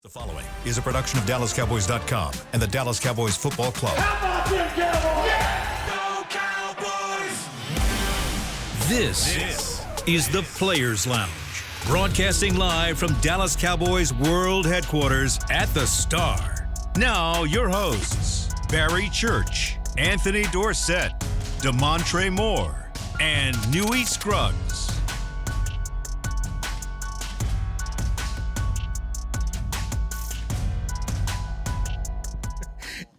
The following is a production of DallasCowboys.com and the Dallas Cowboys Football Club. How about them Cowboys? Yeah! Go Cowboys! This is the Players Lounge, broadcasting live from Dallas Cowboys World Headquarters at the Star. Now, your hosts, Barry Church, Anthony Dorsett, DeMontre Moore, and Newy Scruggs.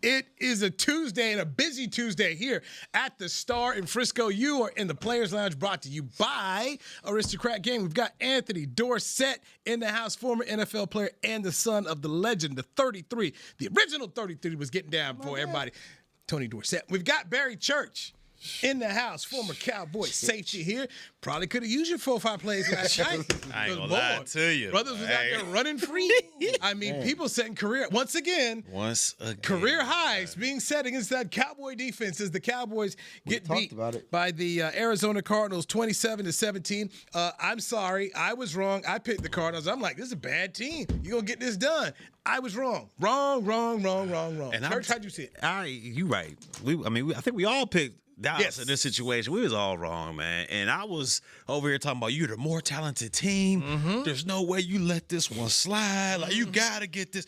It is a Tuesday and a busy Tuesday here at the Star in Frisco. You are in the Players Lounge, brought to you by Aristocrat Game. We've got Anthony Dorsett in the house, former NFL player and the son of the legend, the 33. The original 33 was getting down before everybody. Tony Dorsett. We've got Barry Church in the house, former Cowboy safety here. Probably could have used your 4 or 5 plays last night. I ain't gonna lie to you. Brothers was out there running free. I mean, people setting career, once again, career highs being set against that Cowboy defense as the Cowboys get beat by the Arizona Cardinals 27-17. I'm sorry. I was wrong. I picked the Cardinals. I'm like, this is a bad team. You're going to get this done. I was wrong. Wrong. And Church, how'd you see it? You right. I think we all picked Dallas in this situation. We was all wrong, man. And I was over here talking about you're the more talented team. Mm-hmm. There's no way you let this one slide. Like, you got to get this.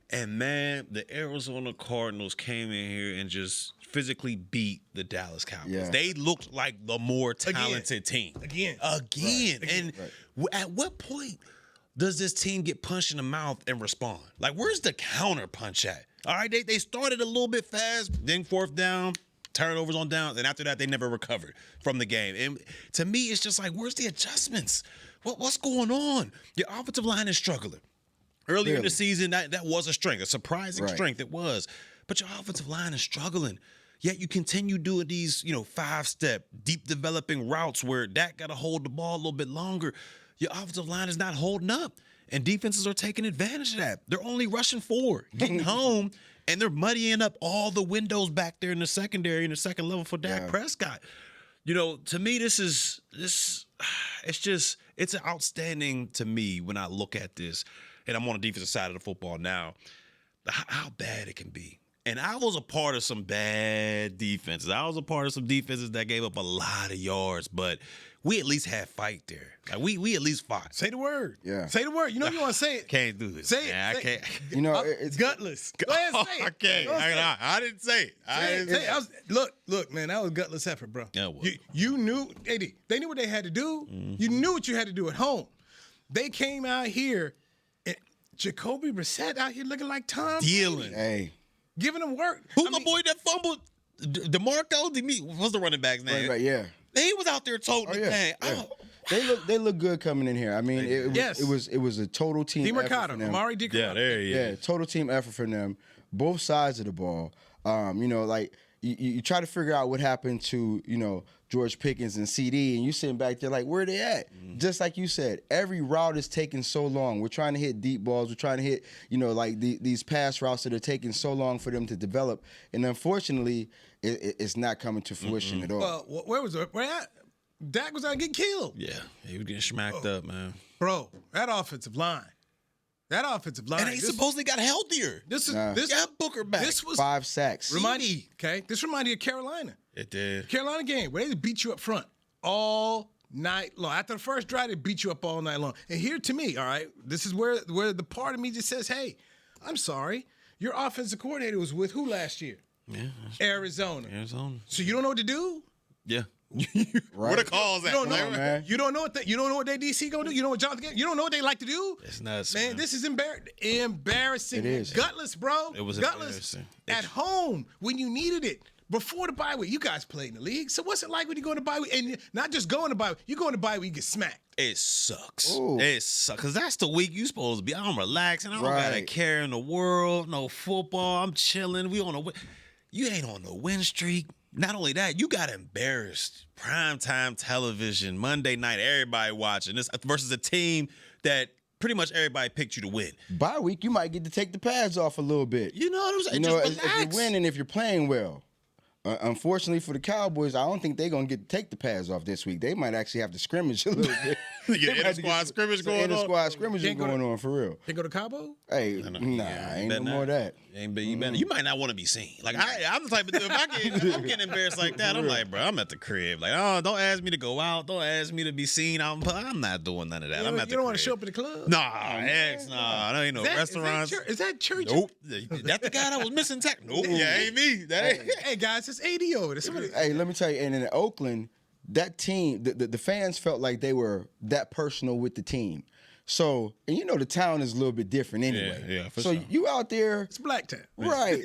And, man, the Arizona Cardinals came in here and just physically beat the Dallas Cowboys. Yeah. They looked like the more talented team. Again. Right. And at what point does this team get punched in the mouth and respond? Like, where's the counter punch at? All right, they started a little bit fast, then fourth down, turnovers on downs, and after that, they never recovered from the game. And to me, it's just like, where's the adjustments? What's going on? Your offensive line is struggling. Earlier in the season, that was a strength, a surprising strength it was. But your offensive line is struggling. Yet you continue doing these, 5-step, deep developing routes where Dak got to hold the ball a little bit longer. Your offensive line is not holding up, and defenses are taking advantage of that. They're only rushing 4, getting home, and they're muddying up all the windows back there in the secondary, in the second level for Dak Prescott. To me, it's outstanding to me when I look at this, and I'm on the defensive side of the football now, how bad it can be. And I was a part of some bad defenses. I was a part of some defenses that gave up a lot of yards, but we at least had fight there. Like we at least fought. Say the word. Yeah. Say the word. You know you want to say it. Can't do this. Say it. I can't. It's gutless. Go ahead and say it. I can't. I didn't say it. Look, man, that was gutless effort, bro. Yeah, it was. You knew, AD, they knew what they had to do. Mm-hmm. You knew what you had to do at home. They came out here, and Jacoby Brissett out here looking like Tom Dealing. Hey. Giving them work. Who's the boy that fumbled? DeMarco? What's the running back's name? Right, yeah. He was out there toting the thing. Yeah. They look good coming in here. I mean, it was a total team effort for them. Amari DeMarcado. Yeah, there he is. Yeah, total team effort for them. Both sides of the ball. You try to figure out what happened to, George Pickens and CD, and you sitting back there like, where are they at? Mm-hmm. Just like you said, every route is taking so long. We're trying to hit deep balls. We're trying to hit, these pass routes that are taking so long for them to develop. And unfortunately, it's not coming to fruition at all. Well, where was it? Where at? Dak was out getting killed. Yeah, he was getting smacked up, man. Bro, that offensive line. And they supposedly got healthier. This got Booker back. This was 5 sacks. This reminded you of Carolina. It did. Carolina game where they beat you up front all night long. After the first drive, they beat you up all night long. And here to me, all right, this is where the part of me just says, hey, I'm sorry. Your offensive coordinator was with who last year? Yeah. Arizona. So you don't know what to do? Yeah. Where the calls at? Man. You don't know what their DC gonna do. You know what Jonathan? You don't know what they like to do. It's nuts, man. This is embarrassing. It is gutless, bro. It was gutless embarrassing. At home when you needed it before the bye week. You guys played in the league, so what's it like when you go to bye week and not just going to bye week? You go into bye week, you get smacked. It sucks. Ooh. It sucks because that's the week you supposed to be. I'm relaxing. I don't got a care in the world. No football. I'm chilling. We on a win. You ain't on no win streak. Not only that, you got embarrassed. Primetime television, Monday night, everybody watching this versus a team that pretty much everybody picked you to win. Bye week, you might get to take the pads off a little bit. You know what I'm saying? If you're winning, if you're playing well. Unfortunately for the Cowboys, I don't think they're going to get to take the pads off this week. They might actually have to scrimmage a little bit. Inter-squad scrimmage going on. Inter-squad scrimmage going on for real. Can't go to Cabo? Hey, ain't no more of that. You might not want to be seen. Like I'm the type of dude, if I'm getting embarrassed like that, I'm like, bro, I'm at the crib. Like, oh, don't ask me to go out. Don't ask me to be seen. I'm not doing none of that. I'm at the crib. You don't want to show up at the club? Nah, there ain't no restaurants. Is that church? Nope. That the guy that was missing tech? Nope. Yeah, ain't me. Hey guys, it's ADO. Hey, let me tell you, and in Oakland, that team, the fans felt like they were that personal with the team. So, and you know the town is a little bit different anyway. Yeah, for so sure. you out there. It's Black Town. Right.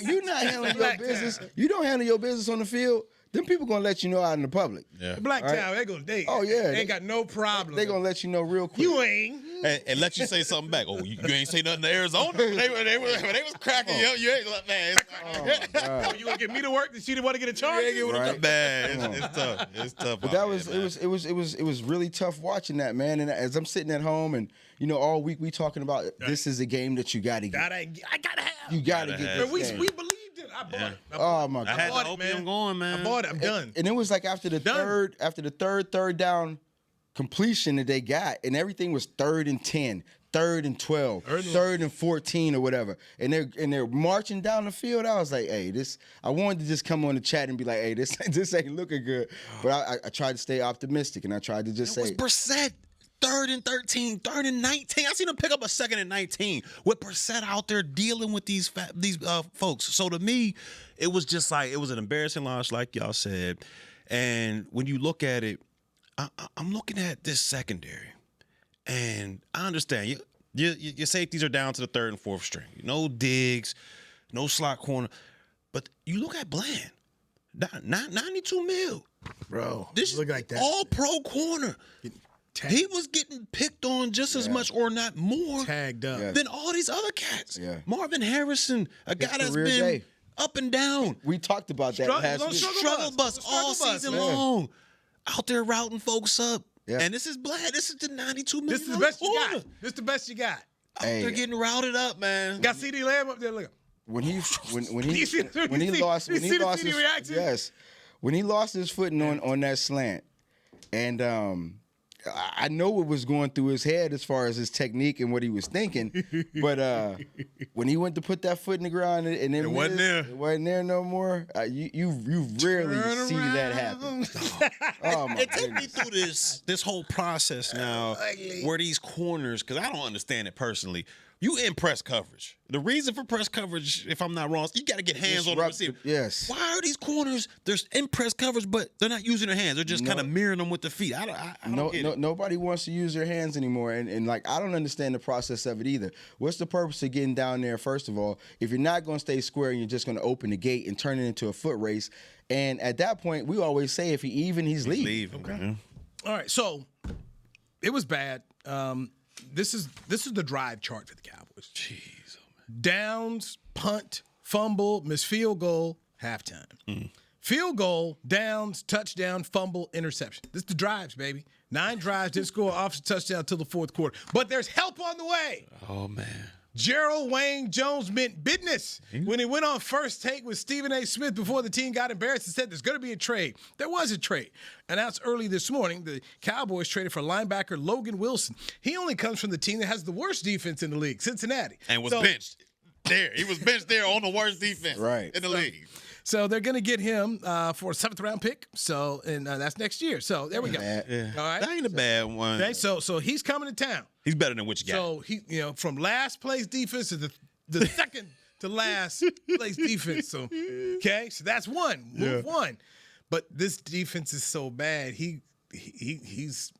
You're not handling your business. You don't handle your business on the field. Them people gonna let you know out in the public. Yeah. Black Town, they go date. Oh yeah, they ain't got no problem. They gonna let you know real quick. You ain't. And let you say something back. Oh, you ain't say nothing to Arizona. They was cracking you ain't like, man. You gonna get me to work? Did you want to get a charge? Right. Man, it's tough. It's tough. But that was it was really tough watching that, man. And as I'm sitting at home and all week we talking about this is a game that you gotta get. I gotta have. You gotta get this. We believed it. I bought it. Oh my God. I had the opium going, man. I bought it. I'm done. And it was like after the third down completion that they got, and everything was 3rd and 10, 3rd and 12, 3rd and 14 or whatever. And they're marching down the field. I was like, hey, I wanted to just come on the chat and be like, hey, this ain't looking good. But I tried to stay optimistic and I tried to just say it was Brissett. 3rd and 13, 3rd and 19. I seen him pick up a 2nd and 19 with Brissett out there dealing with these folks. So to me, it was just like it was an embarrassing loss, like y'all said. And when you look at it, I'm looking at this secondary, and I understand your safeties are down to the 3rd and 4th string. No Diggs, no slot corner, but you look at Bland, not 92 mil, bro. This look like that. All pro corner. He was getting picked on just as much, or not more, tagged up than all these other cats. Yeah. Marvin Harrison, a guy that's been up and down. We talked about that last week. Struggle bus all season long. Out there routing folks up. Yeah. And this is Black. This is the 92 million. This is the best you got. This is the best you got. Out there getting routed up, man. Got CD Lamb up there. Look. When he lost his footing on that slant, and I know what was going through his head as far as his technique and what he was thinking, but when he went to put that foot in the ground and it wasn't there no more, you rarely see that happen. Oh my It took me through this whole process now, where these corners, because I don't understand it personally. You in press coverage. The reason for press coverage, if I'm not wrong, you got to get hands on the receiver. Yes. Why are these corners? They're in press coverage, but they're not using their hands. They're just kind of mirroring them with the feet. I don't get it. Nobody wants to use their hands anymore, and like I don't understand the process of it either. What's the purpose of getting down there? First of all, if you're not going to stay square and you're just going to open the gate and turn it into a foot race, and at that point, we always say if he's leaving. Okay. Man. All right, so it was bad. This is the drive chart for the Cowboys. Jeez, oh man. Downs, punt, fumble, missed field goal, halftime. Field goal, downs, touchdown, fumble, interception. This is the drives, baby. 9 drives, didn't score an offensive touchdown until the 4th quarter. But there's help on the way. Oh man. Gerald Wayne Jones meant business when he went on First Take with Stephen A. Smith before the team got embarrassed and said there's going to be a trade. There was a trade. Announced early this morning, the Cowboys traded for linebacker Logan Wilson. He only comes from the team that has the worst defense in the league, Cincinnati. And was benched there. He was benched there on the worst defense in the league. So they're going to get him for a 7th-round pick. So and that's next year. So there we go. Yeah. All right. That ain't a bad one. Okay. So he's coming to town. He's better than what you got. So he, from last place defense to the second to last place defense. So so that's one. Move one. But this defense is so bad. He's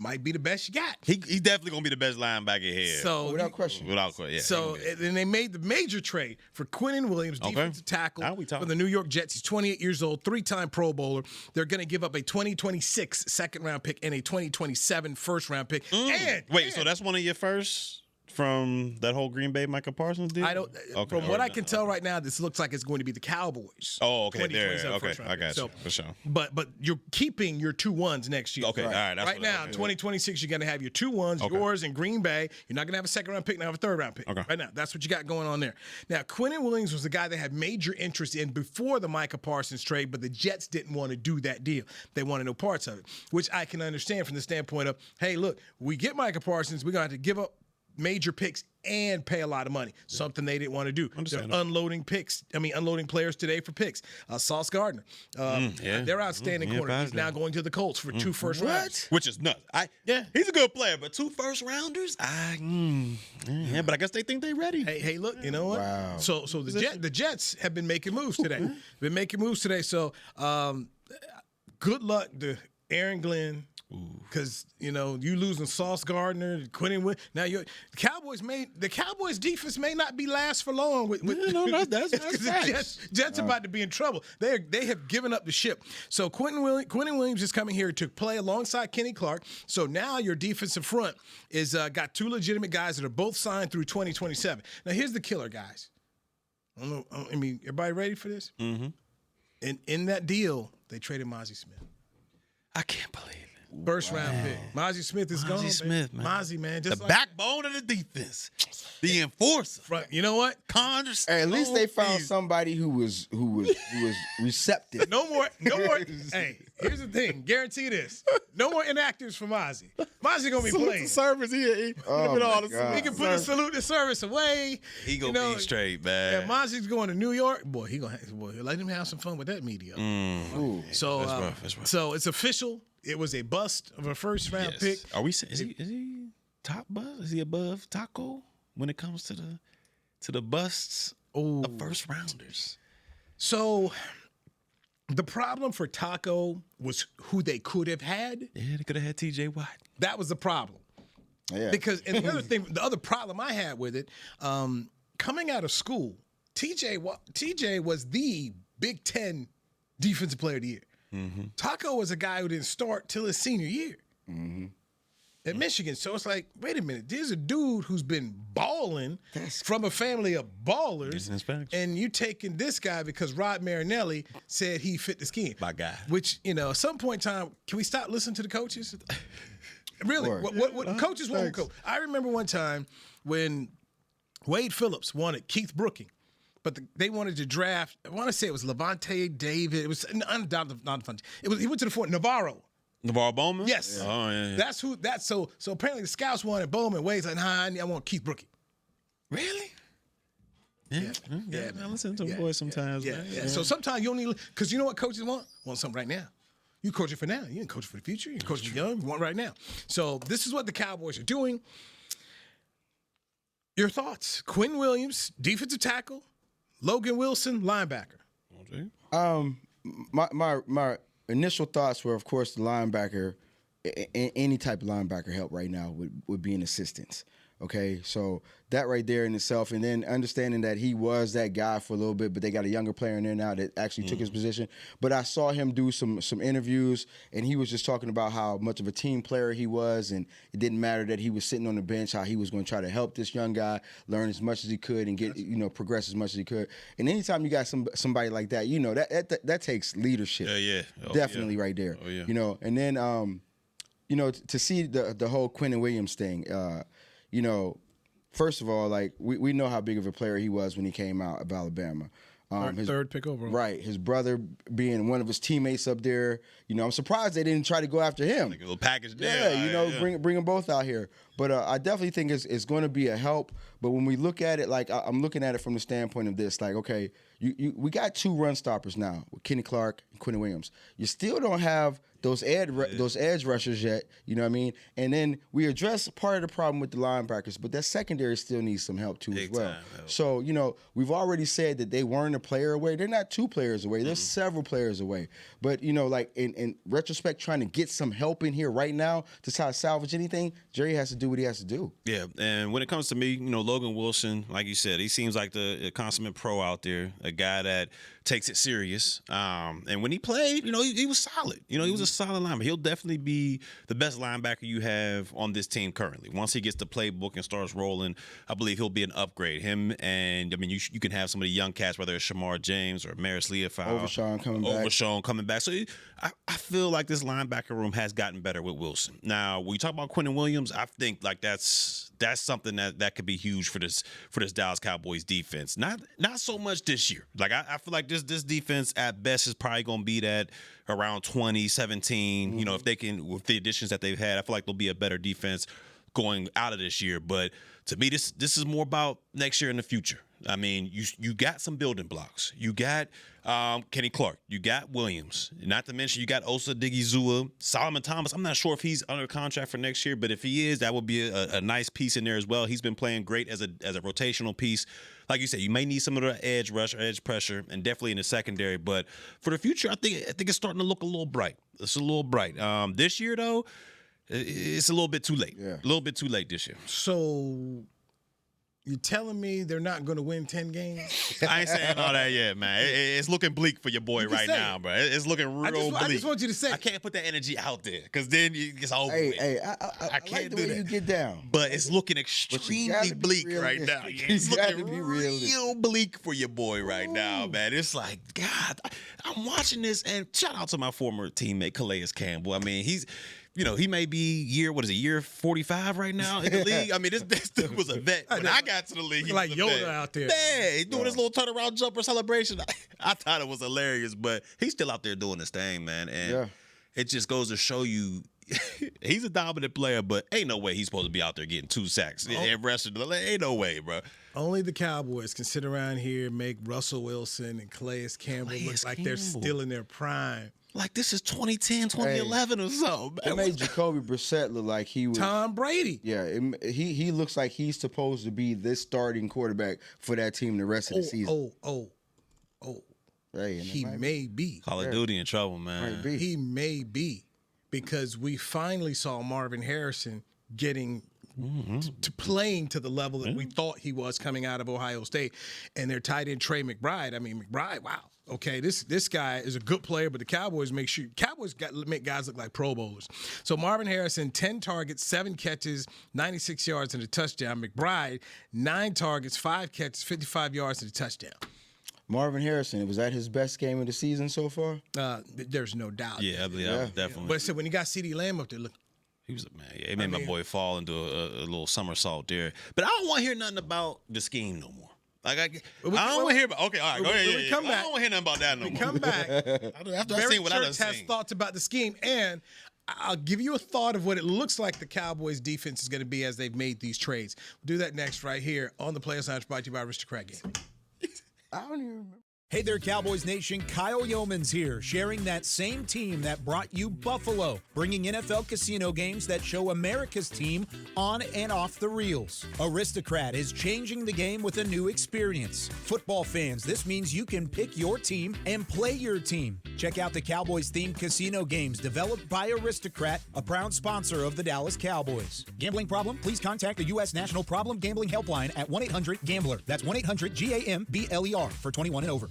might be the best you got. He's definitely gonna be the best linebacker here. So without question. Yeah. So and they made the major trade for Quinnen Williams, defensive tackle for the New York Jets. He's 28 years old, 3-time Pro Bowler. They're gonna give up a 2026 2nd-round pick and a 2027 1st-round pick. So that's one of your first from that whole Green Bay Micah Parsons deal? I don't. From what I can tell right now, this looks like it's going to be the Cowboys. Oh, okay. There. 2027 Okay, first round I pick. got you. So, for sure. But you're keeping your 2 1s next year. Okay, all right. That's right now, 2026, you're going to have your 2 1s, yours in Green Bay. You're not going to have a second round pick, not have a third round pick. Okay. Right now, that's what you got going on there. Now, Quinnen Williams was the guy that had major interest in before the Micah Parsons trade, but the Jets didn't want to do that deal. They wanted no parts of it, which I can understand from the standpoint of, hey, look, we get Micah Parsons, we're going to have to give up major picks and pay a lot of money. Something they didn't want to do. They're unloading players today for picks. Sauce Gardner, they're outstanding corner. He's now going to the Colts for 2 first rounds, which is nuts. He's a good player, but 2 first rounders. But I guess they think they're ready. Hey, look, you know what? Wow. So the Jets have been making moves today. So good luck to Aaron Glenn. Because you losing Sauce Gardner, Quinnen Williams. Now the Cowboys defense may not be last for long. That's the Jets about to be in trouble. They have given up the ship. So Quinnen Williams is coming here to play alongside Kenny Clark. So now your defensive front is got 2 legitimate guys that are both signed through 2027. Now here's the killer, guys. Everybody ready for this? Mm-hmm. And in that deal, they traded Mozzie Smith. I can't believe it. First round pick. Mozzie Smith is gone. Smith, man. Mozzie, man. Just the backbone of the defense. The enforcer. Right. You know what? At least they found somebody who was receptive. No more. Hey, here's the thing. Guarantee this. No more inactives for Mozzie. Mozzie gonna be playing. Service. He can put a salute to service away. He gonna be straight, man. Yeah, Mozzie's going to New York. Boy, let him have some fun with that media. So that's rough. So it's official. It was a bust of a first round pick. Are we saying is he top bust? Is he above Taco when it comes to the busts of first rounders? So the problem for Taco was who they could have had. Yeah, they could have had TJ Watt. That was the problem. Yeah. Because and the other problem I had with it, coming out of school, TJ was the Big Ten Defensive Player of the Year. Mm-hmm. Taco was a guy who didn't start till his senior year at Michigan. So it's like, wait a minute, there's a dude who's been balling from a family of ballers, and you taking this guy because Rod Marinelli said he fit the scheme. My guy. Which, at some point in time, can we stop listening to the coaches? Really? What coaches won't coach? I remember one time when Wade Phillips wanted Keith Brooking. But they wanted to draft. I want to say it was Levante David. It was undoubtedly not fun. He went to the fort. Navarro Bowman. Yes. Yeah. Oh yeah. That's who. That's so. So apparently the scouts wanted Bowman. Wade's like, I want Keith Brooking. Really? Yeah. I listen to the boys sometimes. Yeah. So sometimes you only because you know what coaches want something right now. You coach it for now. You didn't coach it for the future. You coach it for young. You want right now. So this is what the Cowboys are doing. Your thoughts? Quinnen Williams, defensive tackle. Logan Wilson, linebacker. My initial thoughts were, of course, the linebacker. Any type of linebacker help right now would be an assistance. Okay, so that right there in itself, and then understanding that he was that guy for a little bit, but they got a younger player in there now that actually took his position. But I saw him do some interviews, and he was just talking about how much of a team player he was, and it didn't matter that he was sitting on the bench, how he was going to try to help this young guy learn as much as he could and get progress as much as he could. And anytime you got somebody like that, that takes leadership. Yeah. Definitely right there. Oh yeah. And then to see the whole Quinnen Williams thing. First of all, like we know how big of a player he was when he came out of Alabama. His third pick overall. Right. His brother being one of his teammates up there. I'm surprised they didn't try to go after him. Like a little package there. Yeah, bring them both out here. But I definitely think it's going to be a help. But when we look at it, like I'm looking at it from the standpoint of this, like, okay, we got 2 run stoppers now with Kenny Clark and Quinnen Williams. You still don't have those edge rushers yet, you know what I mean? And then we address part of the problem with the linebackers, but that secondary still needs some help too as well. So, we've already said that they weren't a player away. They're not 2 players away. They're several players away. But, like in retrospect, trying to get some help in here right now to try to salvage anything, Jerry has to do what he has to do. Yeah, and when it comes to me, Logan Wilson, like you said, he seems like the consummate pro out there, a guy that takes it serious. And when he played, he was solid. He was a solid linebacker. He'll definitely be the best linebacker you have on this team currently. Once he gets the playbook and starts rolling, I believe he'll be an upgrade. Him and, you can have some of the young cats, whether it's Shamar James or Maris Leofau. Overshown coming back. So I feel like this linebacker room has gotten better with Wilson. Now, when you talk about Quinnen Williams, I think like that's something that could be huge for this Dallas Cowboys defense. Not so much this year. Like I feel like this defense at best is probably going to be that around 2017. If they can, with the additions that they've had, I feel like they'll be a better defense going out of this year. But to me, this is more about next year in the future. I mean, you got some building blocks. You got Kenny Clark. You got Williams. Not to mention you got Osa Digizua. Solomon Thomas, I'm not sure if he's under contract for next year, but if he is, that would be a nice piece in there as well. He's been playing great as a rotational piece. Like you said, you may need some of the edge rush or edge pressure, and definitely in the secondary. But for the future, I think it's starting to look a little bright. It's a little bright. This year, though, it's a little bit too late. Yeah. A little bit too late this year. So you're telling me they're not going to win 10 games? I ain't saying all that yet, man. It's looking bleak for your boy right now, bro. It's looking real bleak. I just want you to say. I can't put that energy out there because then it's over. I can't like the do way that. you get down. But it's looking extremely bleak right now. It's looking real bleak for your boy right now, man. It's like, God, I'm watching this, and shout out to my former teammate, Calais Campbell. I mean, he may be year 45 right now in the league. I mean, this dude was a vet. When I got to the league, he like was a Yoda vet. out there. Yeah, he's doing his little turnaround jumper celebration. I thought it was hilarious, but he's still out there doing his thing, man. And it just goes to show you he's a dominant player, but ain't no way he's supposed to be out there getting 2 sacks every rest of the league. Ain't no way, bro. Only the Cowboys can sit around here, make Russell Wilson and Calais Campbell look like they're still in their prime. Like this is 2010, 2011 or so. It made Jacoby Brissett look like he was Tom Brady. Yeah, he looks like he's supposed to be this starting quarterback for that team the rest of the season. He may be. Call of Duty in trouble, man. He may be, because we finally saw Marvin Harrison getting to playing to the level that we thought he was coming out of Ohio State, and their tight end Trey McBride. I mean, McBride, wow. Okay, this guy is a good player, but the Cowboys make guys look like Pro Bowlers. So Marvin Harrison, 10 targets, 7 catches, 96 yards and a touchdown. McBride, 9 targets, 5 catches, 55 yards and a touchdown. Marvin Harrison, was that his best game of the season so far? There's no doubt. Yeah, definitely. But so when you got CeeDee Lamb up there, look. He was it made my boy fall into a little somersault there. But I don't want to hear nothing about the scheme no more. Like I don't want to hear about. Okay, all right, go ahead. I don't want to hear nothing about that no more. Come back. After I seen what I done has seen. thoughts about the scheme, and I'll give you a thought of what it looks like the Cowboys' defense is going to be as they've made these trades. We'll do that next right here on the Players Lounge, brought to you by Aristocrat Gaming. I don't even remember. Hey there, Cowboys Nation. Kyle Yeomans here, sharing that same team that brought you Buffalo, bringing NFL casino games that show America's team on and off the reels. Aristocrat is changing the game with a new experience. Football fans, this means you can pick your team and play your team. Check out the Cowboys-themed casino games developed by Aristocrat, a proud sponsor of the Dallas Cowboys. Gambling problem? Please contact the U.S. National Problem Gambling Helpline at 1-800-GAMBLER. That's 1-800-GAMBLER for 21 and over.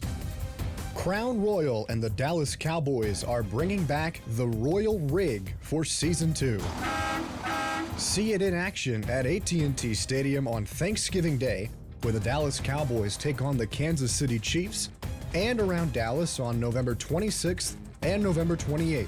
Crown Royal and the Dallas Cowboys are bringing back the Royal Rig for Season 2. See it in action at AT&T Stadium on Thanksgiving Day, where the Dallas Cowboys take on the Kansas City Chiefs, and around Dallas on November 26th and November 28th.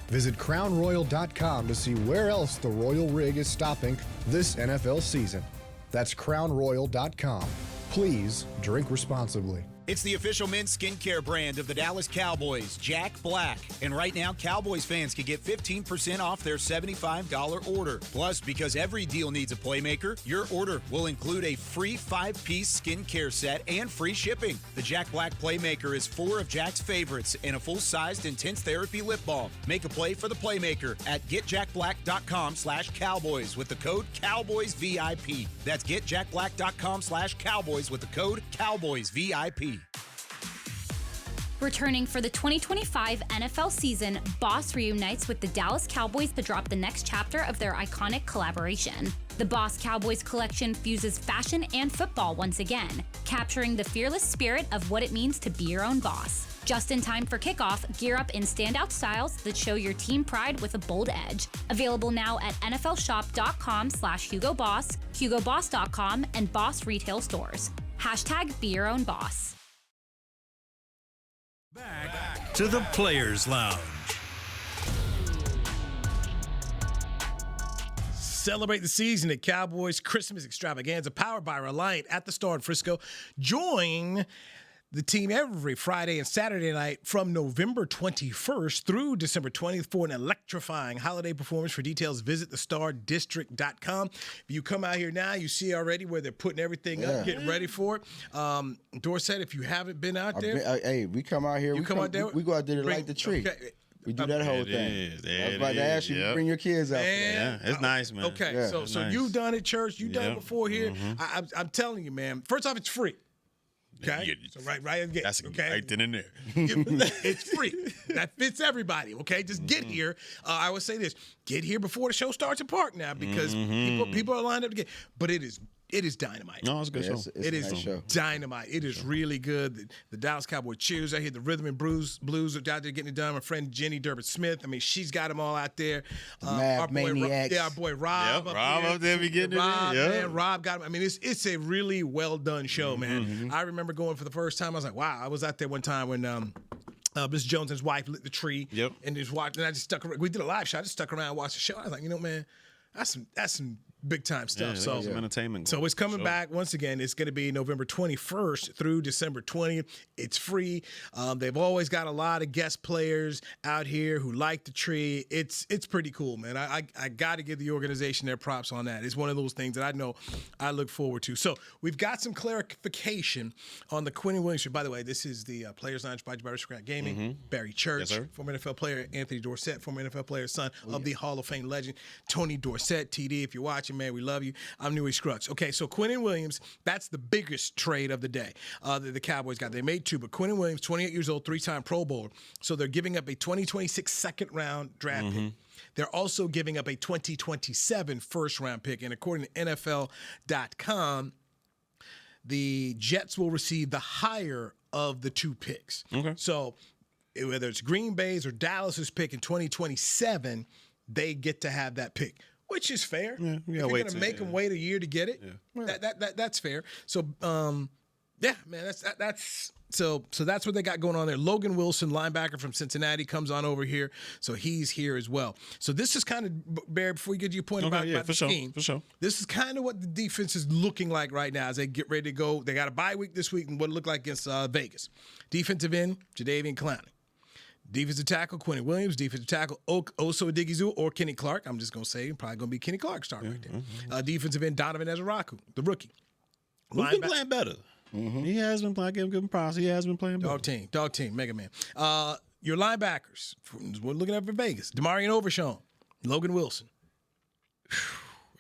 Visit crownroyal.com to see where else the Royal Rig is stopping this NFL season. That's crownroyal.com. Please drink responsibly. It's the official men's skincare brand of the Dallas Cowboys, Jack Black. And right now, Cowboys fans can get 15% off their $75 order. Plus, because every deal needs a playmaker, your order will include a free 5-piece skincare set and free shipping. The Jack Black Playmaker is 4 of Jack's favorites and a full-sized intense therapy lip balm. Make a play for the Playmaker at getjackblack.com/Cowboys with the code CowboysVIP. That's getjackblack.com/Cowboys with the code CowboysVIP. Returning for the 2025 NFL season, Boss reunites with the Dallas Cowboys to drop the next chapter of their iconic collaboration. The Boss Cowboys collection fuses fashion and football once again, capturing the fearless spirit of what it means to be your own boss. Just in time for kickoff, gear up in standout styles that show your team pride with a bold edge. Available now at nflshop.com/HugoBoss, HugoBoss.com, and Boss retail stores. # be your own boss. Back to the Players Lounge. Celebrate the season at Cowboys Christmas Extravaganza, powered by Reliant at the Star in Frisco. Join the team every Friday and Saturday night from November 21st through December 20th for an electrifying holiday performance. For details, visit thestardistrict.com. If you come out here now, you see already where they're putting everything up, getting ready for it. Dorset, if you haven't been out there. Hey, we come out here. We go out there to light the tree. Okay. We do that whole thing. I was about to ask you, bring your kids out. Yeah, it's nice, man. Okay, Yeah. so nice. you've done it, church. You've done it before here. I'm telling you, man. First off, it's free. Okay, so right again. That's okay, right then and there. It's free. That fits everybody. Okay, just get here. I would say this: get here before the show starts at Park now, because people are lined up to get. But it is dynamite. No, it's a good show. It's It a is nice show. dynamite. It is really good. The Dallas Cowboys cheers. I hear the Rhythm and Blues are out there getting it done. My friend Jenny Durbin-Smith. I mean, she's got them all out there. Mad Maniacs. Our boy Rob. Yep, Rob up there be getting it in. Rob, Yep. man, Rob got him. I mean, it's a really well done show, man. I remember going for the first time. I was like, wow. I was out there one time when Mr. Jones and his wife lit the tree. Yep. And just watched. And I just stuck around. We did a live show. I just stuck around and watched the show. I was like, man, that's some big time stuff. Yeah, some entertainment. So it's coming back once again. It's going to be November 21st through December 20th. It's free. They've always got a lot of guest players out here who like the tree. It's pretty cool, man. I got to give the organization their props on that. It's one of those things that I know I look forward to. So we've got some clarification on the Quinnen Williams. By the way, this is the Players Lounge by Aristocrat Gaming. Barry Church, Yes, sir. former NFL player. Anthony Dorsett, former NFL player, son of the Hall of Fame legend Tony Dorsett. TD, if you're watching, man, we love you. I'm Newey Scruggs. Okay, so Quinnen Williams, that's the biggest trade of the day that the Cowboys got. They made two, but Quinnen Williams, 28 years old, three-time Pro Bowler. So they're giving up a 2026 second-round draft pick. They're also giving up a 2027 first-round pick. And according to NFL.com, the Jets will receive the higher of the two picks. Okay. So whether it's Green Bay's or Dallas's pick in 2027, they get to have that pick, which is fair. Yeah, if you're going to make them wait a year to get it, that's fair. So, man, that's so that's what they got going on there. Logan Wilson, linebacker from Cincinnati, comes on over here, so he's here as well. So this is kind of, Bear, before you get to your point about the scheme, for sure. this is kind of what the defense is looking like right now as they get ready to go. They got a bye week this week and what it looked like against Vegas. Defensive end, Jadeveon Clowney. Defensive tackle, Quinnen Williams. Defensive tackle, Oso Odighizu or Kenny Clark. I'm just going to say probably going to be Kenny Clark starting right there. Defensive end, Donovan Ezeraku, the rookie. Who's been playing better? He has been playing. Give him props. He has been playing better. Dog team, Mega Man. Your linebackers, we're looking at for Vegas. Demarion Overshown, Logan Wilson.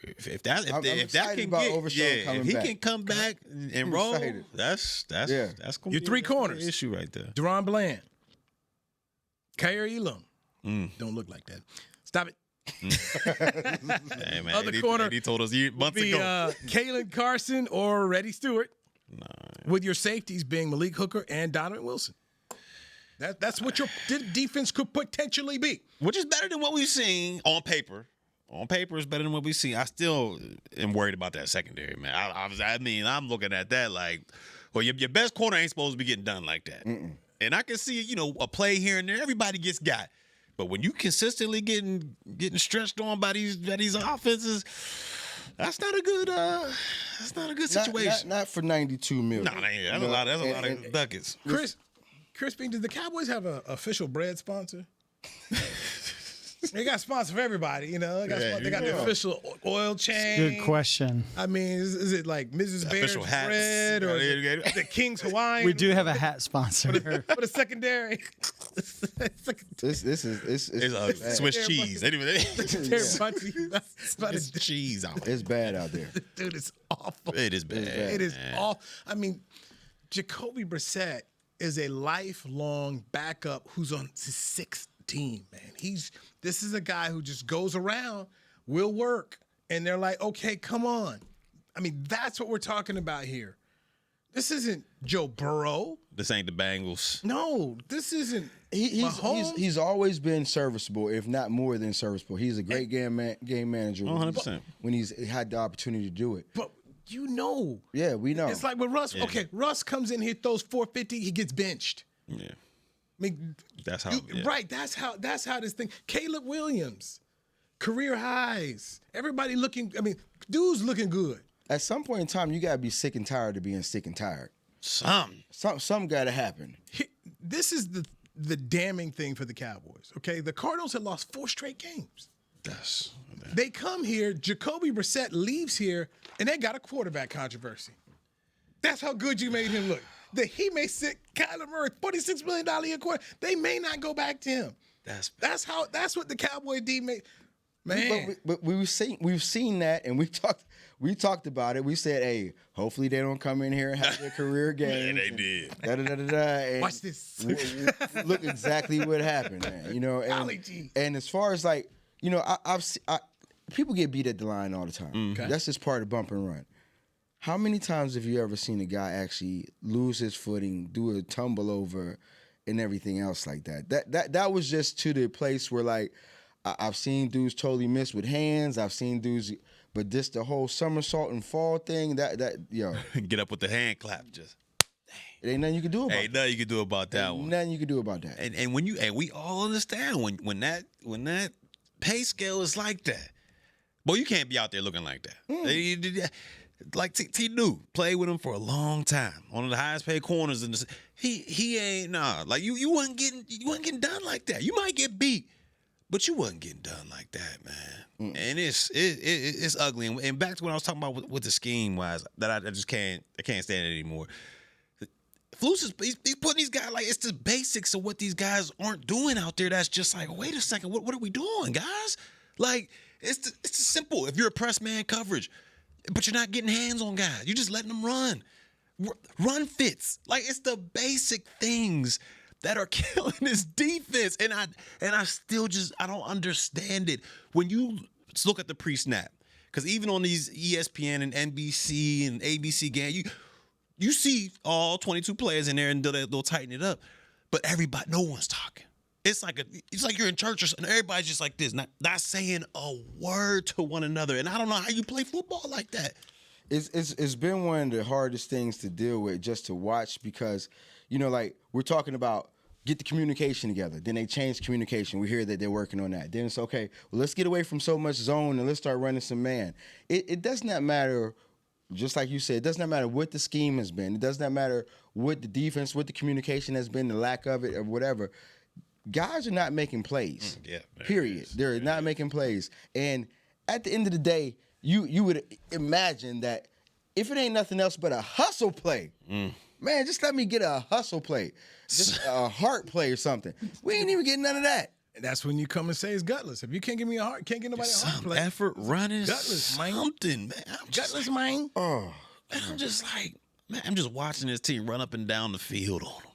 If that can if he can come back and roll, that's going to be your three corners issue right there. Deron Bland. Kyer Elam. Don't look like that. Stop it. Hey, man, Other corner. He told us months ago. Kalen Carson or Reddy Stewart. With your safeties being Malik Hooker and Donovan Wilson. That's what your defense could potentially be. Which is better than what we've seen on paper. On paper, it's better than what we've seen. I still am worried about that secondary, man. I'm looking at that like, well, your best corner ain't supposed to be getting done like that. And I can see, a play here and there. Everybody gets got. But when you consistently getting stretched on by these offenses, that's not a good situation. Not for $92 million. No, that's a lot of ducats. Chris Bean, did the Cowboys have an official bread sponsor? They got sponsor for everybody, They got the official oil change. Good question. I mean, is it like Mrs. Bear's bread or the King's Hawaiian? We do have a hat sponsor. For the secondary. This is Swiss cheese. Swiss cheese out. It's bad out there. Dude, it's awful. It is bad. It is awful. I mean, Jacoby Brissett is a lifelong backup who's on his sixth team, man. This is a guy who just goes around, will work, and they're like, okay, come on. I mean, that's what we're talking about here. This isn't Joe Burrow. This ain't the Bengals. No, this isn't He's always been serviceable, if not more than serviceable. He's a great game manager 100%. when he's had the opportunity to do it. But you know. Yeah, we know. It's like with Russ. Yeah. Okay, Russ comes in here, throws 450, he gets benched. Yeah. I mean, that's how. Right. That's how this thing. Caleb Williams, career highs. Everybody looking. I mean, dude's looking good. At some point in time, you gotta be sick and tired of being sick and tired. Some gotta happen. This is the damning thing for the Cowboys. Okay, the Cardinals had lost 4 straight games. They come here. Jacoby Brissett leaves here, and they got a quarterback controversy. That's how good you made him look. That he may sit Kyler Murray, $46 million a year quarterback. They may not go back to him. That's what the Cowboy D made. Man, but we've seen that, and we talked about it. We said, hey, hopefully they don't come in here and have their career game. They did. And watch this. Look exactly what happened, man. You know, and as far as like, you know, people get beat at the line all the time. Okay. That's just part of bump and run. How many times have you ever seen a guy actually lose his footing, do a tumble over, and everything else like that? That was just to the place where, like, I've seen dudes totally miss with hands. I've seen dudes, but this the whole somersault and fall thing. That get up with the hand clap. Just it ain't nothing you can do about. Ain't nothing you can do about that one. Nothing you can do about that. And we all understand when that pay scale is like that. Boy, you can't be out there looking like that. Like T. New played with him for a long time. One of the highest paid corners in the. He ain't like you wasn't getting done like that. You might get beat. But you wasn't getting done like that, man. And it's ugly. And back to what I was talking about with the scheme wise, that I can't stand it anymore. Flus he's putting these guys like it's the basics of what these guys aren't doing out there. That's just like, wait a second, what are we doing, guys? Like it's simple. If you're a press man coverage, but you're not getting hands on guys, you're just letting them run. Run fits. Like it's the basic things that are killing this defense. And I still I don't understand it. When you look at the pre-snap, because even on these ESPN and NBC and ABC games, you see all 22 players in there and they'll tighten it up. But no one's talking. It's like you're in church or something. Everybody's just like this, not saying a word to one another. And I don't know how you play football like that. It's been one of the hardest things to deal with, just to watch, because, you know, like we're talking about get the communication together. Then they change communication. We hear that they're working on that. Then it's okay, well, let's get away from so much zone and let's start running some man. It does not matter, just like you said, it does not matter what the scheme has been. It does not matter what the defense, what the communication has been, the lack of it or whatever. Guys are not making plays. Period. They're not making plays. And at the end of the day, you would imagine that if it ain't nothing else but a hustle play, man, just let me get a hustle play. Just a heart play or something. We ain't even getting none of that. And that's when you come and say it's gutless. If you can't give me a heart, can't get nobody a heart play. Effort running, gutless, man. Something, man. Gutless, man. Man, I'm just like, man, I'm just watching this team run up and down the field on them.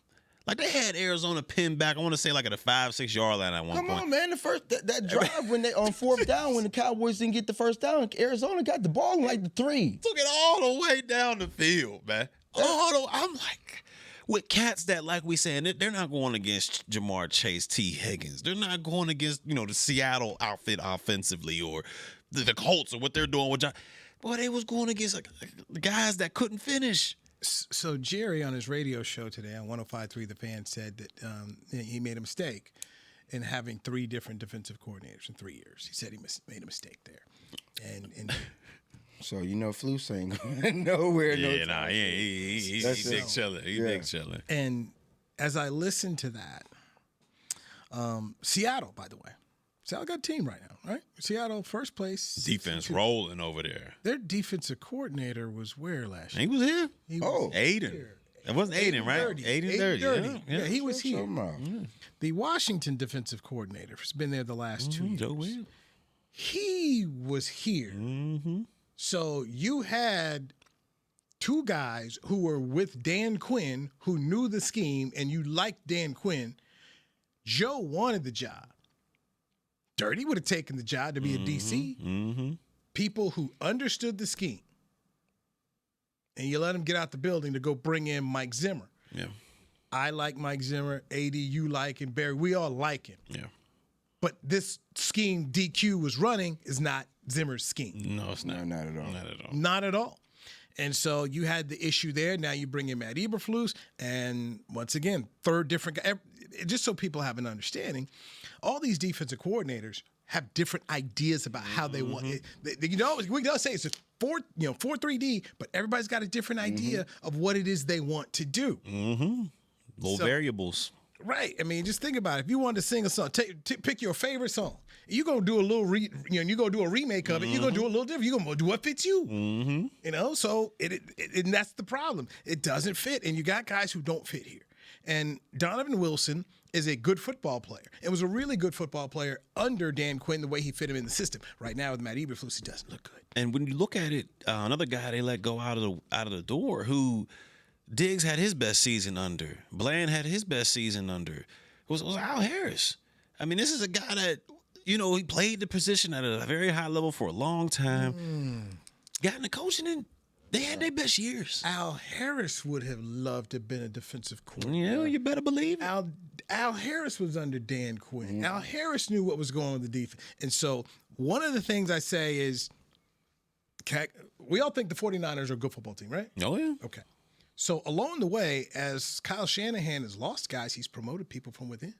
Like they had Arizona pinned back, I want to say like at a 5-6 yard line at one point. Come on, man. The first that drive when they on 4th down when the Cowboys didn't get the first down, Arizona got the ball in like the 3. Took it all the way down the field, man. I'm like, with cats that, like we saying, they're not going against Jamar Chase, T. Higgins. They're not going against, the Seattle outfit offensively or the Colts or what they're doing with John. Boy, they was going against like guys that couldn't finish. So Jerry on his radio show today on 105.3 The Fan said that he made a mistake in having 3 different defensive coordinators in 3 years. He said he made a mistake there. And so, Flus ain't going nowhere. He's big chiller. He's big chiller. And as I listened to that, Seattle, by the way. Seattle got a team right now, right? Seattle, first place. Defense rolling over there. Their defensive coordinator was where last year? He was here. Aiden. Here. It wasn't Aiden, right? Aiden 30. Yeah, he was here. The Washington defensive coordinator has been there the last 2 years. Joe Williams. He was here. Mm-hmm. So you had 2 guys who were with Dan Quinn who knew the scheme, and you liked Dan Quinn. Joe wanted the job. Dirty would have taken the job to be a DC. Mm-hmm. people who understood the scheme, and you let them get out the building to go bring in Mike Zimmer. Yeah. I like Mike Zimmer. AD, you like him. Barry, we all like him. Yeah. But this scheme DQ was running is not Zimmer's scheme. No, it's not. No, not at all. Not at all. Not at all. And so you had the issue there. Now you bring in Matt Eberflus, and once again, third different guy. Just so people have an understanding, all these defensive coordinators have different ideas about how they want it. We don't say it's a 4-3-D, but everybody's got a different idea of what it is they want to do. Little variables. Right. I mean, just think about it. If you wanted to sing a song, pick your favorite song. You're going to do a little, you're going to do a remake of it. You're going to do a little different. You're going to do what fits you. You know, so and that's the problem. It doesn't fit, and you got guys who don't fit here. And Donovan Wilson is a good football player. It was a really good football player under Dan Quinn, the way he fit him in the system. Right now with Matt Eberflus, he doesn't look good. And when you look at it, another guy they let go out of the door who Diggs had his best season under, Bland had his best season under, was Al Harris. I mean, this is a guy that, he played the position at a very high level for a long time. Got in the coaching, and they had their best years. Al Harris would have loved to have been a defensive coordinator. Yeah, you better believe it. Al Harris was under Dan Quinn. Al Harris knew what was going on with the defense. And so one of the things I say is, we all think the 49ers are a good football team, right? Oh, yeah. Okay. So along the way, as Kyle Shanahan has lost guys, he's promoted people from within.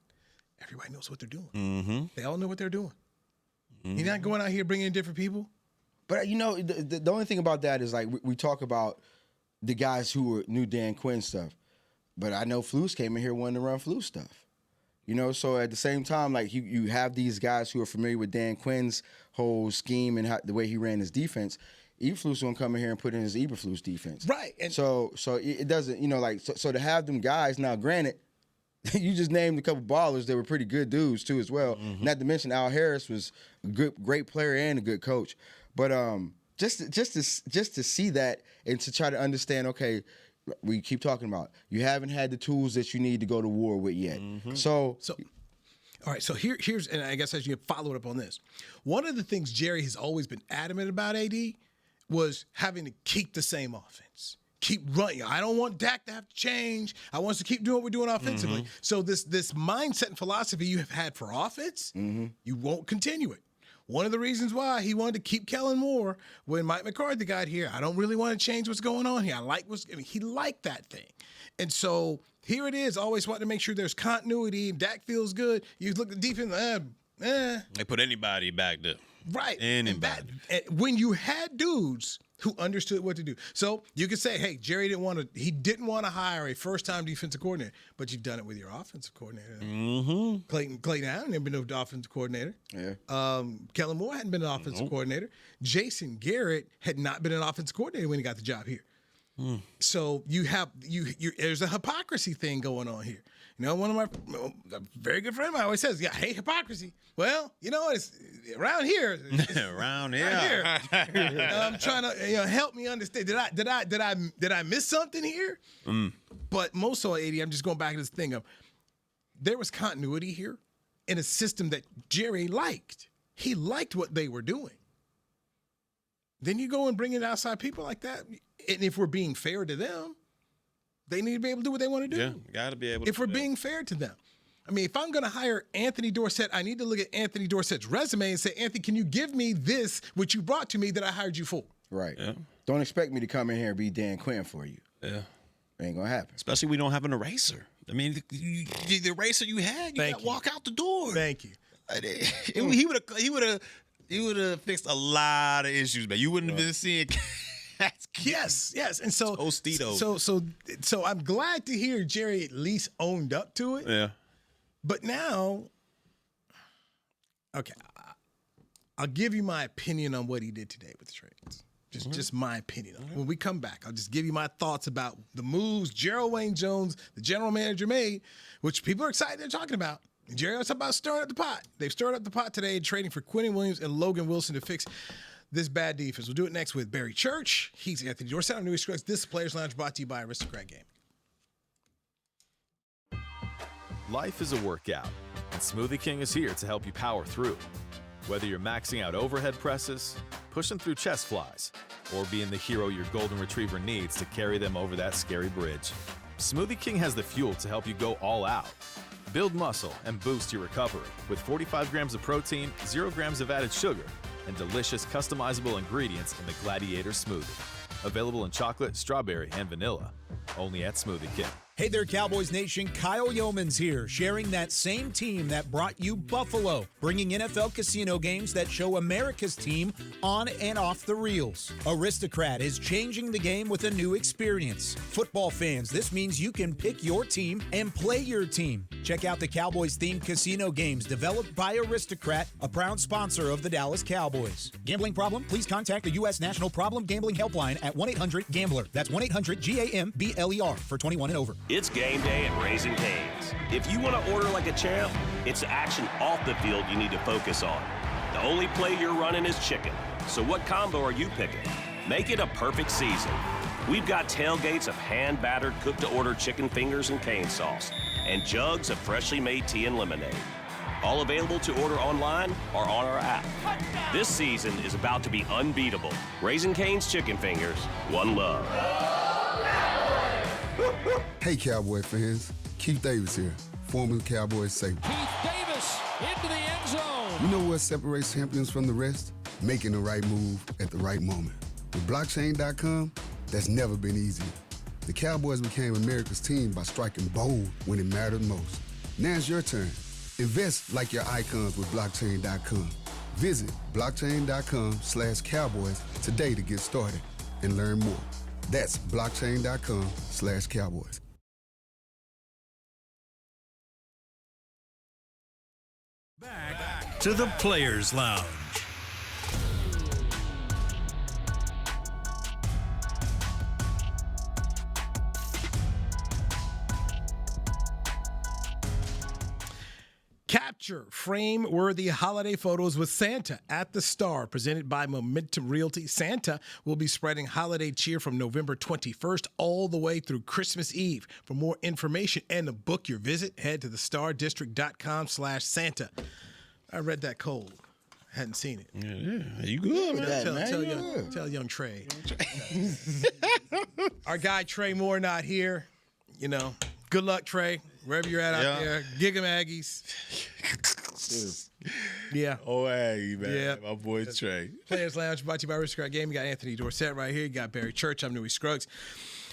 Everybody knows what they're doing. They all know what they're doing. You're not going out here bringing in different people. But, the only thing about that is, like, we talk about the guys who knew Dan Quinn stuff. But I know Flus came in here wanting to run Flus stuff. So at the same time, like, you have these guys who are familiar with Dan Quinn's whole scheme and the way he ran his defense. Eberflus going to come in here and put in his Eberflus defense. Right. And so it doesn't, so to have them guys, now granted, you just named a couple ballers that were pretty good dudes too as well. Not to mention Al Harris was a great player and a good coach. But just to see that and to try to understand, okay, we keep talking about you haven't had the tools that you need to go to war with yet. So all right, so here's, and I guess as you follow up on this, one of the things Jerry has always been adamant about, AD, was having to keep the same offense. Keep running. I don't want Dak to have to change. I want us to keep doing what we're doing offensively. So this mindset and philosophy you have had for offense, you won't continue it. One of the reasons why he wanted to keep Kellen Moore when Mike McCarthy got here, I don't really want to change what's going on here. He liked that thing. And so here it is, always wanting to make sure there's continuity. Dak feels good. You look at the defense, They put anybody back there. Right. Anybody. And when you had dudes who understood what to do. So you could say, hey, Jerry didn't want to hire a first-time defensive coordinator, but you've done it with your offensive coordinator. Clayton Allen hadn't been an offensive coordinator. Yeah. Kellen Moore hadn't been an offensive coordinator. Jason Garrett had not been an offensive coordinator when he got the job here. So there's a hypocrisy thing going on here. One of a very good friend of mine always says, I hate hypocrisy. Well, it's around here. Around here. Right here. I'm trying to help me understand. Did I miss something here? But most of all, AD, I'm just going back to this thing of there was continuity here in a system that Jerry liked. He liked what they were doing. Then you go and bring in outside people like that, and if we're being fair to them, they need to be able to do what they want to do. Yeah, got to be able to. If we're being fair to them. I mean, if I'm going to hire Anthony Dorsett, I need to look at Anthony Dorsett's resume and say, Anthony, can you give me this, which you brought to me that I hired you for? Right. Yeah. Don't expect me to come in here and be Dan Quinn for you. Yeah. It ain't going to happen. Especially we don't have an eraser. I mean, the eraser you had, you got to walk out the door. Thank you. He would have fixed a lot of issues, man. You wouldn't have been seeing Yes. And so So I'm glad to hear Jerry at least owned up to it. Yeah. But now, okay, I'll give you my opinion on what he did today with the trades. Just my opinion on it. When we come back, I'll just give you my thoughts about the moves Gerald Wayne Jones, the general manager, made, which people are excited they're talking about. Jerry was talking about stirring up the pot. They've stirred up the pot today, trading for Quinnen Williams and Logan Wilson to fix this bad defense. We'll do it next with Barry Church. He's Anthony Dorsett. I'm Newy Scruggs. This is Players Lounge, brought to you by Aristocrat Gaming. Life is a workout, and Smoothie King is here to help you power through. Whether you're maxing out overhead presses, pushing through chest flies, or being the hero your golden retriever needs to carry them over that scary bridge, Smoothie King has the fuel to help you go all out. Build muscle and boost your recovery with 45 grams of protein, 0 grams of added sugar, and delicious customizable ingredients in the Gladiator Smoothie. Available in chocolate, strawberry, and vanilla. Only at Smoothie King. Hey there, Cowboys Nation. Kyle Yeomans here, sharing that same team that brought you Buffalo, bringing NFL casino games that show America's team on and off the reels. Aristocrat is changing the game with a new experience. Football fans, this means you can pick your team and play your team. Check out the Cowboys-themed casino games developed by Aristocrat, a proud sponsor of the Dallas Cowboys. Gambling problem? Please contact the U.S. National Problem Gambling Helpline at 1-800-GAMBLER. That's 1-800-GAMBLER for 21 and over. It's game day at Raising Cane's. If you want to order like a champ, it's the action off the field you need to focus on. The only play you're running is chicken. So what combo are you picking? Make it a perfect season. We've got tailgates of hand-battered, cooked-to-order chicken fingers and cane sauce, and jugs of freshly made tea and lemonade. All available to order online or on our app. This season is about to be unbeatable. Raising Cane's Chicken Fingers, one love. Hey, Cowboy fans. Keith Davis here, former Cowboys safety. Keith Davis into the end zone. You know what separates champions from the rest? Making the right move at the right moment. With blockchain.com, that's never been easier. The Cowboys became America's team by striking bold when it mattered most. Now it's your turn. Invest like your icons with blockchain.com. Visit blockchain.com/Cowboys today to get started and learn more. That's blockchain.com/Cowboys. Back to the Players Lounge. Capture frame-worthy holiday photos with Santa at the Star, presented by Momentum Realty. Santa will be spreading holiday cheer from November 21st all the way through Christmas Eve. For more information and to book your visit, head to thestardistrict.com/Santa. I read that cold. Hadn't seen it. Yeah, you good, man. Tell young Trey. Our guy Trey Moore not here. You know, good luck, Trey. Wherever you're at out there, gig 'em Aggies. Yeah. Oh, hey, man. Yeah. My boy Trey. Players Lounge brought to you by Aristocrat Game. You got Anthony Dorsett right here. You got Barry Church. I'm Newey Scruggs.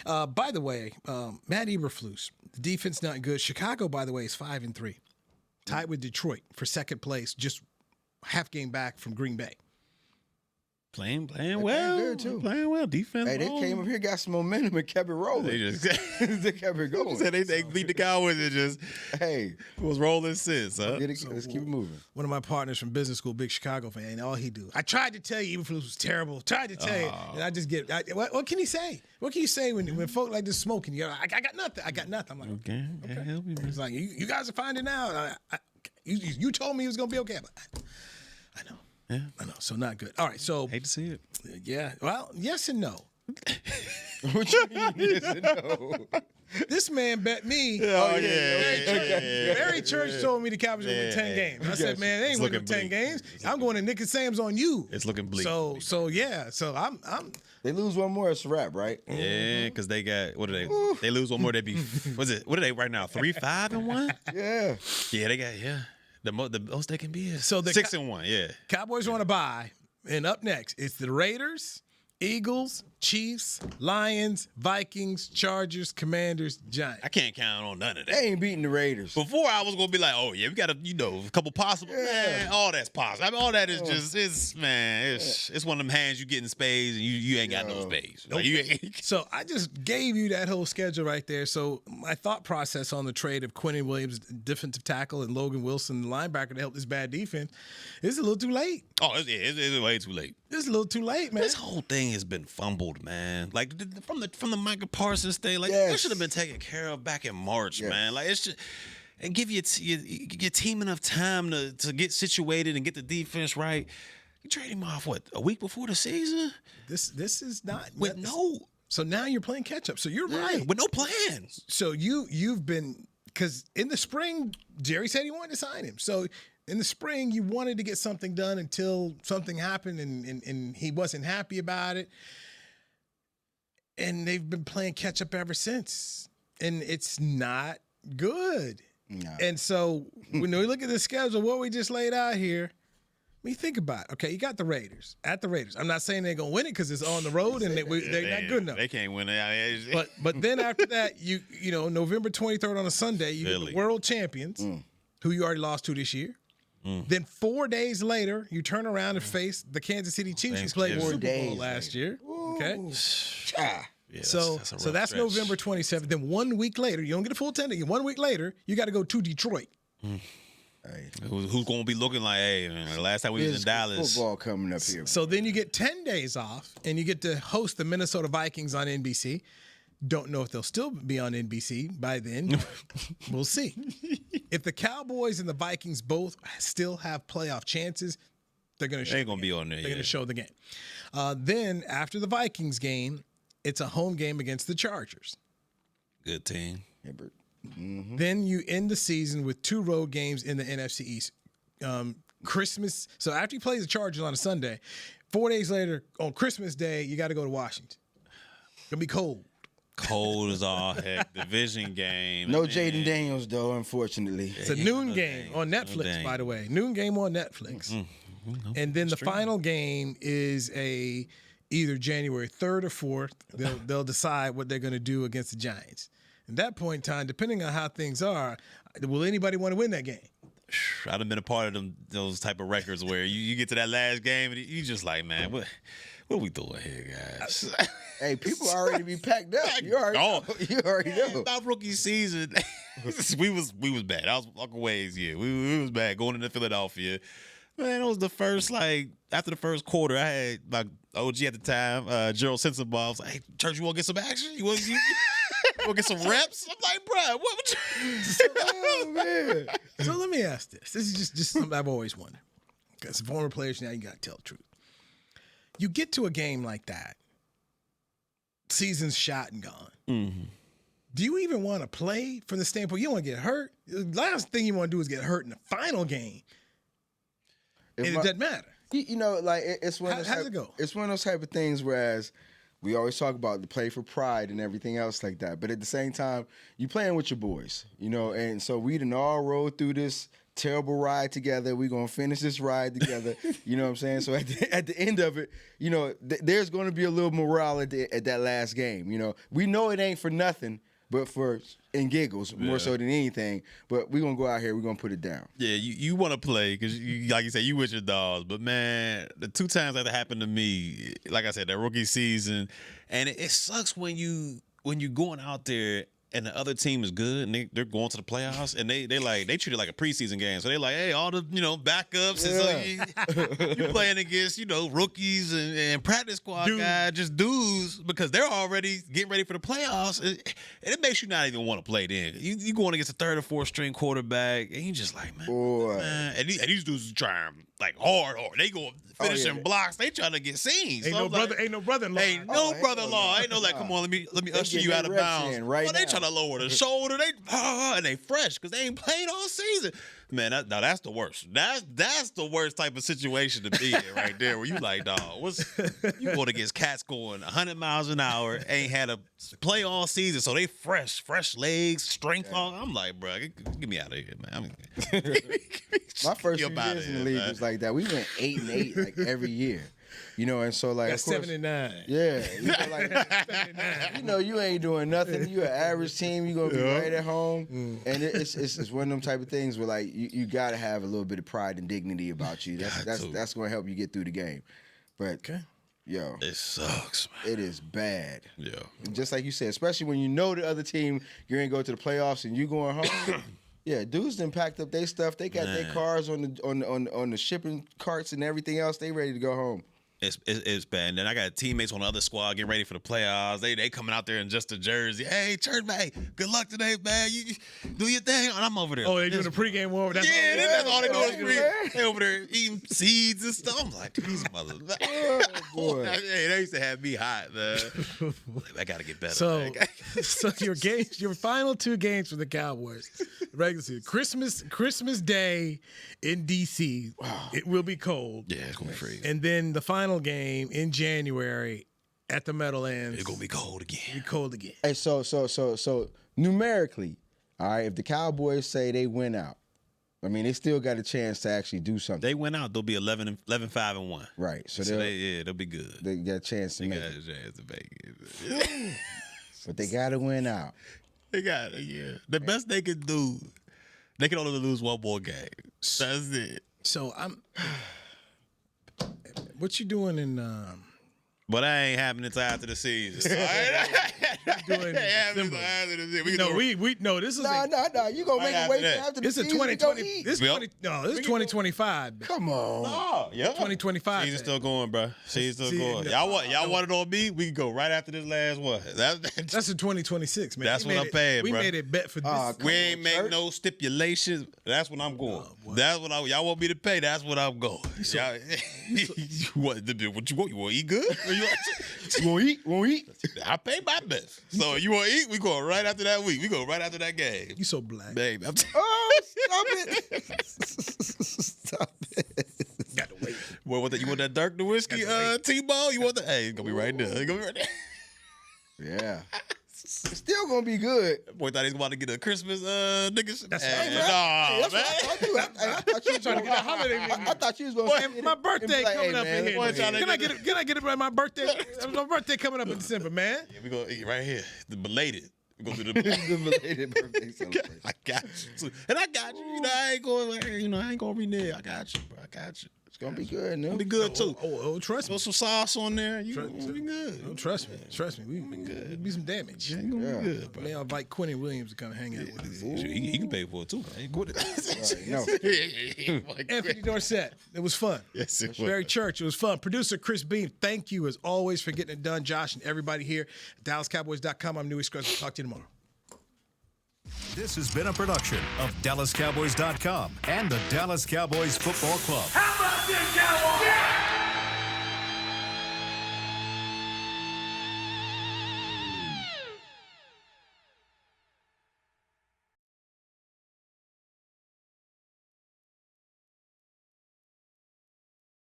By the way, Matt Eberflus, the defense not good. Chicago, by the way, is 5-3. Tied with Detroit for second place, just half game back from Green Bay. Playing well. Good too. Playing well. Defense. Hey, they came up here, got some momentum, and kept it rolling. They just they kept it going. they beat the Cowboys and just was rolling since, huh? Let's keep it moving. One of my partners from business school, big Chicago fan, and all he do. I tried to tell you Eberflus was terrible. Tried to tell you, and I just what can he say? What can you say when folk like this smoking? You're like, I got nothing. I got nothing. I'm like, okay. Help me, He's like, you guys are finding out. You told me it was gonna be okay. But I know. Yeah. I know. So not good. All right. So hate to see it. Yeah. Well, yes and no. What you mean, yes and no? This man bet me. Barry Church told me the Cowboys would win 10 games. I said, man, they ain't winning 10 games. I'm going to Nick and Sam's on you. It's looking bleak. So I'm. They lose one more, it's a wrap, right? Yeah, because they got they lose one more, they be what are they right now? 3-5-1? Yeah. Yeah, they got the most they can be is so 6-1. Yeah. Cowboys want to buy, and up next it's the Raiders, Eagles, Chiefs, Lions, Vikings, Chargers, Commanders, Giants. I can't count on none of that. They ain't beating the Raiders. Before I was gonna be like, oh yeah, we got a couple possible. Yeah. Man, all that's possible. I mean, all that is just it's one of them hands you get in spades and you ain't got no spades. Like, you ain't. So I just gave you that whole schedule right there. So my thought process on the trade of Quinnen Williams, defensive tackle, and Logan Wilson, the linebacker, to help this bad defense, is a little too late. Oh, it's way too late. It's a little too late, man. This whole thing has been fumbled, man. Like from the Micah Parsons thing, like that should have been taken care of back in March, man. Like it's just and give your team enough time to get situated and get the defense right. You trade him off a week before the season? This is not with no. So now you're playing catch up. So you're right with no plans. So you've been because in the spring Jerry said he wanted to sign him. So In the spring, you wanted to get something done until something happened and he wasn't happy about it. And they've been playing catch up ever since. And it's not good. No. And so when we look at the schedule, what we just laid out here, I mean, think about it. Okay, you got the Raiders at the Raiders. I'm not saying they're going to win it because it's on the road and they're not good enough. They can't win it. But then after that, you know, November 23rd on a Sunday, you get the world champions, who you already lost to this year. Then 4 days later, you turn around and face the Kansas City Chiefs, who played Super Bowl last year. Okay, Yeah, so that's stretch. November 27th. Then 1 week later, you don't get a full 10 days. 1 week later, you got to go to Detroit. Hey. Who's going to be looking like, hey, man, the last time we was in Dallas. Football coming up here. So then you get 10 days off, and you get to host the Minnesota Vikings on NBC. Don't know if they'll still be on NBC by then. We'll see. If the Cowboys and the Vikings both still have playoff chances, they're going to show. They ain't going to be on there. They're going to show the game. Then after the Vikings game, it's a home game against the Chargers. Good team. Mm-hmm. Then you end the season with 2 road games in the NFC East. Christmas. So after you play the Chargers on a Sunday, 4 days later on Christmas Day, you got to go to Washington. It's gonna be cold. Cold as all heck. Division game. No Jaden Daniels though, unfortunately. It's a noon game on Netflix, by the way. Noon game on Netflix. And then the final game is either January 3rd or 4th. They'll decide what they're going to do against the Giants. At that point in time, depending on how things are, will anybody want to win that game? I'd have been a part of those type of records where you get to that last game and you just like, man, what are we doing here, guys? Hey, people already be packed up. You already know. About rookie season, we was bad. I was walking ways here. We was bad going into Philadelphia. Man, it was the first, after the first quarter, I had my OG at the time, Gerald Sensabaugh. I was like, hey, Church, you want to get some action? You want to get some reps? I'm like, bro, what would you? Oh, man. So let me ask this. This is just something I've always wondered. Because former players, now you got to tell the truth. You get to a game like that, season's shot and gone. Mm-hmm. Do you even want to play from the standpoint? You don't want to get hurt. The last thing you want to do is get hurt in the final game. And it doesn't matter. You know, like it's one of those how's it go? It's one of those type of things. Whereas we always talk about the play for pride and everything else like that, but at the same time, you playing with your boys, you know. And so we done all rode through this terrible ride together. We're gonna finish this ride together. You know what I'm saying? So at the end of it, you know, there's going to be a little morale at that last game. You know, we know it ain't for nothing, but for and giggles more so than anything. But we're gonna go out here. We're gonna put it down. Yeah, you want to play because, like you said, you with your dogs. But man, the 2 times that happened to me, like I said, that rookie season, and it sucks when you going out there and the other team is good and they're going to the playoffs and they treat it like a preseason game. So they like, hey, all the backups and so you playing against rookies and practice squad guys, just dudes, because they're already getting ready for the playoffs, and it makes you not even want to play then. You going against a 3rd or 4th string quarterback and you just like, man. And these dudes are trying like hard. They go finishing blocks. They trying to get scenes. Ain't no brother-in-law. Ain't no brother-in-law. Ain't no like, come on, let me usher you out of bounds. They trying to lower the shoulder. And they fresh because they ain't played all season. Man, that's the worst. That's the worst type of situation to be in right there, where you like, dog, you going against cats going 100 miles an hour, ain't had a play all season, so they fresh legs, strength. I'm like, bro, get me out of here, man. My first few years in the league was like that. We went 8-8 like every year. You know, and so like, that's 7-9. Yeah, you ain't doing nothing. You an average team. You gonna be right at home, and it's one of them type of things where like you gotta have a little bit of pride and dignity about you. That's gonna help you get through the game. But yo, it sucks, man. It is bad. Yeah, and just like you said, especially when you know the other team, you're gonna go to the playoffs and you going home. Yeah, dudes done packed up their stuff. They got their cars on the shipping carts and everything else. They ready to go home. It's bad. And then I got teammates on the other squad getting ready for the playoffs. They coming out there in just a jersey. Hey, church mate, good luck today, man. You do your thing. And I'm over there. Oh, they doing the pregame warm. That's all they doing. They over there eating seeds and stuff. I'm like, these mothers. Boy. Hey, they used to have me hot, man. I got to get better. So your final 2 games for the Cowboys, regular season, Christmas Day in D.C. Wow. It will be cold. Yeah, it's gonna be freezing. And then the final game in January at the Meadowlands. It's gonna be cold again. Hey, so numerically, all right, if the Cowboys say they win out, I mean, they still got a chance to actually do something. They win out, they'll be 11-5-1. Right. So they'll be good. They got a chance to make it. But they got to win out. They got it, yeah. The best they can do, they can only lose 1 more game. That's it. So what you doing in But that ain't happening until after the season. doing No, this is No. You gonna make it wait till after the season? This is 2025. Come on. Oh, yeah. 2025. Season's still going, bro. Season's still going. Y'all want it on me? We can go right after this last one. That's in 2026, man. That's what I'm paying, bro. We made it bet for this. We ain't make no stipulations. That's what I'm going. That's what y'all want me to pay. That's what I'm going. What you want? You want to eat good? You want to eat? I pay my best. So you want to eat? We going right after that week. We go right after that game. You so black. Baby. Oh, stop it. Stop it. Got to wait. You want that Dirk Nowitzki T-ball? You want that? Hey, it's going to be right there. It's going to be right there. Yeah. It's still gonna be good. Boy thought he was about to get a Christmas niggas. That's right, man. That's what I thought you was trying to get a holiday. I thought you was gonna. My birthday coming up in here. Boy, Can I get it by my birthday? My birthday coming up in December, man. Yeah, we gonna eat right here. The belated. We go through the belated birthday celebration. I got you, and I got you. I ain't going. I ain't gonna renege. I got you, bro. I got you. It's gonna be good, no? It'll be good too. Trust me. Put some sauce on there. You gonna be good. Oh, trust me. We be good. It'll be some damage. Yeah, you gonna be good, bro. Man, I'll invite Quinnen Williams to come hang out with us. He can pay for it too. I ain't good at it. Anthony Dorsett. It was fun. Yes, it was. Barry Church. It was fun. Producer Chris Beam. Thank you as always for getting it done. Josh and everybody here at DallasCowboys.com. I'm Newey Scruggs. We'll talk to you tomorrow. This has been a production of DallasCowboys.com and the Dallas Cowboys Football Club. How about this, Cowboys? Yeah!